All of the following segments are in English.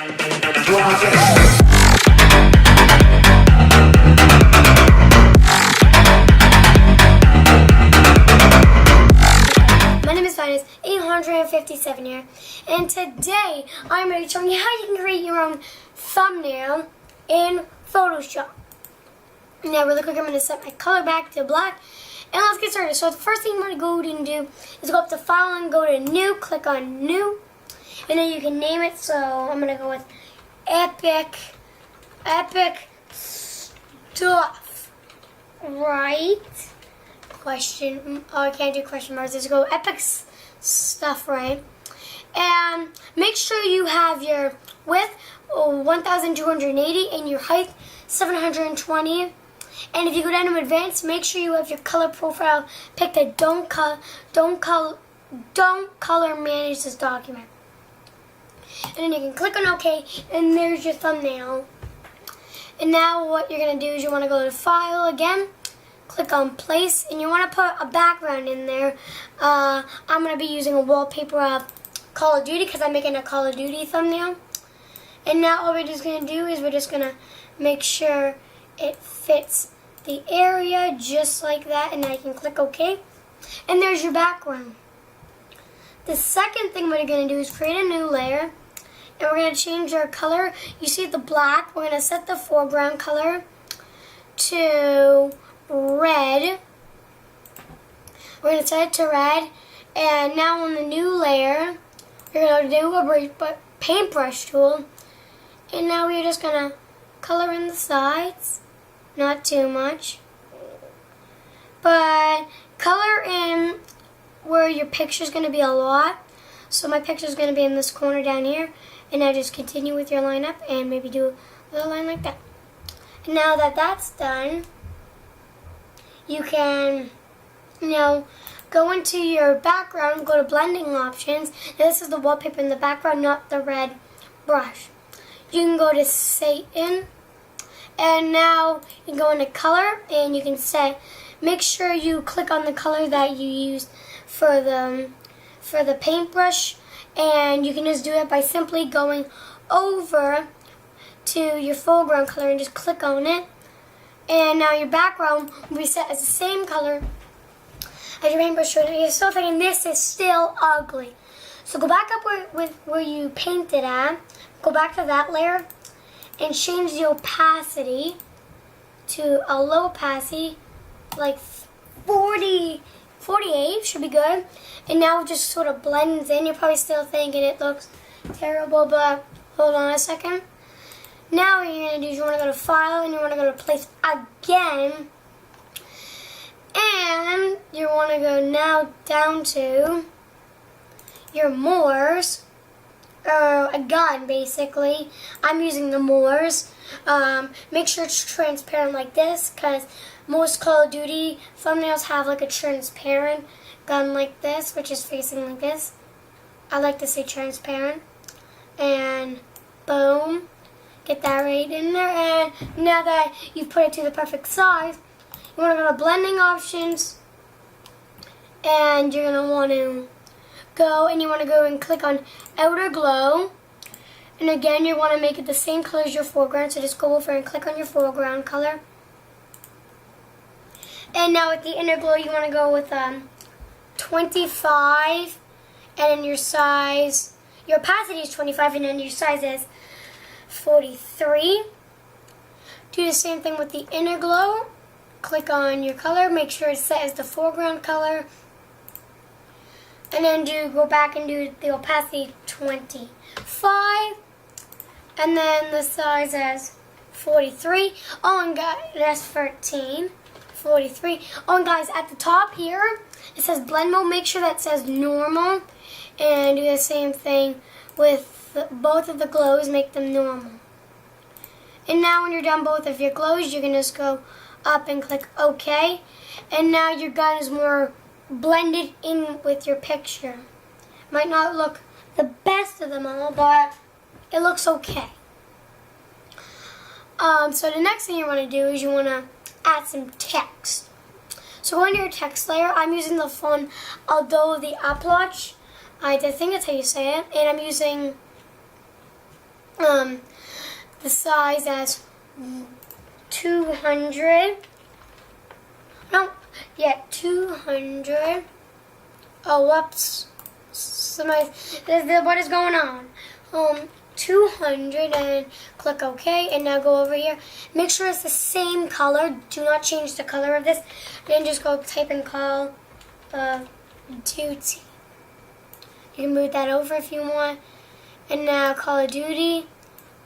My name is Finance 857 here, and today I'm going to be showing you how you can create your own thumbnail in Photoshop. Now really quick, I'm going to set my color back to black, and let's get started. So the first thing I'm going to go and do is go up to File and go to New, click on New, and then you can name it. So I'm going to go with Epic Stuff, right? Question, oh, I can't do question marks. Just go Epic Stuff, right? And make sure you have your width 1,280 and your height 720. And if you go down to Advanced, make sure you have your color profile picked at Don't color manage this document. And then you can click on OK, and there's your thumbnail. And now what you're going to do is you want to go to File again, click on Place, and you want to put a background in there. I'm going to be using a wallpaper of Call of Duty because I'm making a Call of Duty thumbnail. And now all we're just going to do is we're just going to make sure it fits the area just like that, and now you can click OK. And there's your background. The second thing we're going to do is create a new layer, and we're going to change our color. You see the black, we're going to set the foreground color to red. We're going to set it to red, and now on the new layer, we're going to do a paintbrush tool, and now we're just going to color in the sides, not too much, but color in where your picture is going to be a lot. So my picture is going to be in this corner down here, and now just continue with your lineup and maybe do a little line like that. And now that that's done, you can, go into your background, go to blending options. Now this is the wallpaper in the background, not the red brush. You can go to Satan, and now you can go into color, and you can say, make sure you click on the color that you used for the paintbrush, and you can just do it by simply going over to your foreground color and just click on it. And now your background will be set as the same color as your paintbrush showed. And you're still thinking this is still ugly. So go back up where you painted at, go back to that layer, and change the opacity to a low opacity, like 48 should be good. And now it just sort of blends in. You're probably still thinking it looks terrible, but hold on a second. Now what you're going to do is you want to go to File, and you want to go to Place again. And you want to go now down to your Moors, or a gun basically. I'm using the Moors. Make sure it's transparent like this, because most Call of Duty thumbnails have like a transparent gun like this, which is facing like this. I like to say transparent. And boom. Get that right in there. And now that you've put it to the perfect size, you want to go to blending options, and you're going to want to go and click on outer glow. And again, you want to make it the same color as your foreground, so just go over and click on your foreground color. And now with the inner glow, you want to go with 25, and then your size, your opacity is 25, and then your size is 43. Do the same thing with the inner glow. Click on your color, make sure it's set as the foreground color, and then go back and do the opacity 25, and then the size as 43. Oh, and guys, that's 13. 43. Oh, and guys, at the top here, it says blend mode. Make sure that says normal, and do the same thing with both of the glows. Make them normal. And now when you're done both of your glows, you can just go up and click OK. And now your gun is more blended in with your picture. Might not look the best of them all, but it looks okay. So the next thing you want to do is you want to add some text. So go into your text layer. I'm using the font Adobe Approach. I think that's how you say it. And I'm using the size as 200. No, yeah, 200. Oh, whoops. What is going on? 200 and click OK, and now go over here. Make sure it's the same color. Do not change the color of this. Then just go type in Call of Duty. You can move that over if you want. And now Call of Duty.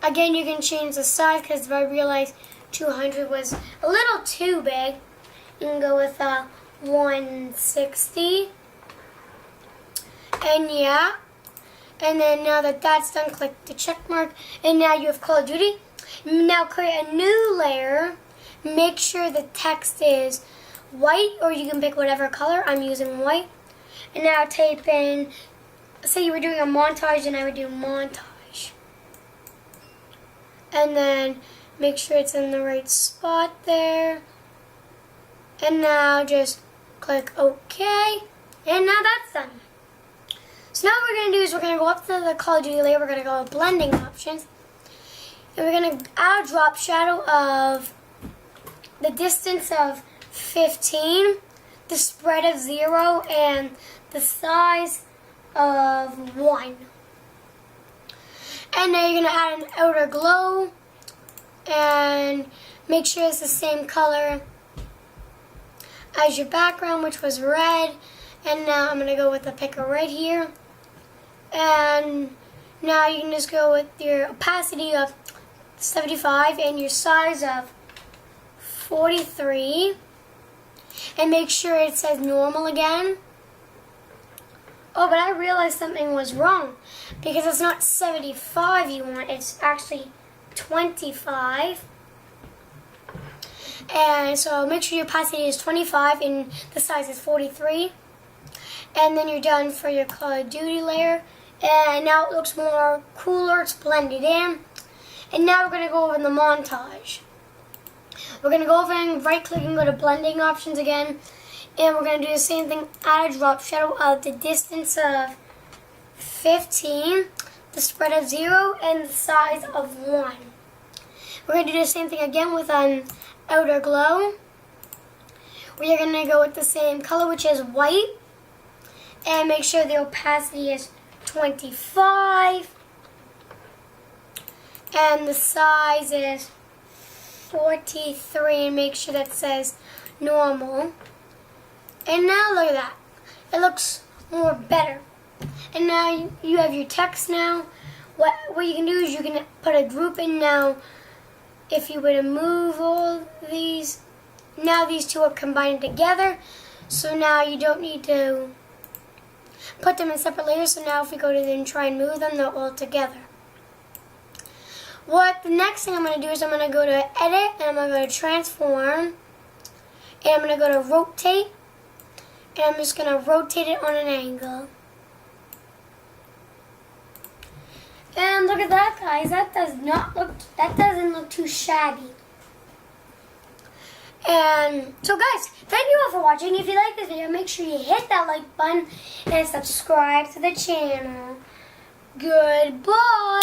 Again, you can change the size because I realized 200 was a little too big. You can go with 160. And yeah. And then now that that's done, click the check mark. And now you have Call of Duty. Now create a new layer. Make sure the text is white, or you can pick whatever color. I'm using white. And now type in, say you were doing a montage, and I would do montage. And then make sure it's in the right spot there. And now just click OK. And now that's done. So now what we're going to do is we're going to go up to the Call of Duty layer. We're going to go to blending options. And we're going to add a drop shadow of the distance of 15, the spread of 0, and the size of 1. And then you're going to add an outer glow and make sure it's the same color as your background, which was red. And now I'm going to go with the picker right here. And now you can just go with your opacity of 75 and your size of 43. And make sure it says normal again. Oh, but I realized something was wrong. Because it's not 75 you want, it's actually 25. And so make sure your opacity is 25 and the size is 43. And then you're done for your Call of Duty layer. And now it looks more cooler, it's blended in. And now we're going to go over the montage. We're going to go over and right click and go to blending options again. And we're going to do the same thing, add a drop shadow of the distance of 15, the spread of 0, and the size of 1. We're going to do the same thing again with an outer glow. We are going to go with the same color, which is white. And make sure the opacity is 25. And the size is 43. And make sure that says normal. And now look at that. It looks more better. And now you have your text now. What you can do is you can put a group in now. If you were to move all these, now these two are combined together. So now you don't need to put them in separate layers. So now if we go to them and try and move them, they're all together. What the next thing I'm going to do is I'm going to go to Edit, and I'm going to go to Transform, and I'm going to go to Rotate, and I'm just going to rotate it on an angle. And look at that, guys. That doesn't look too shabby. And so guys, thank you all for watching. If you like this video, make sure you hit that like button and subscribe to the channel. Goodbye.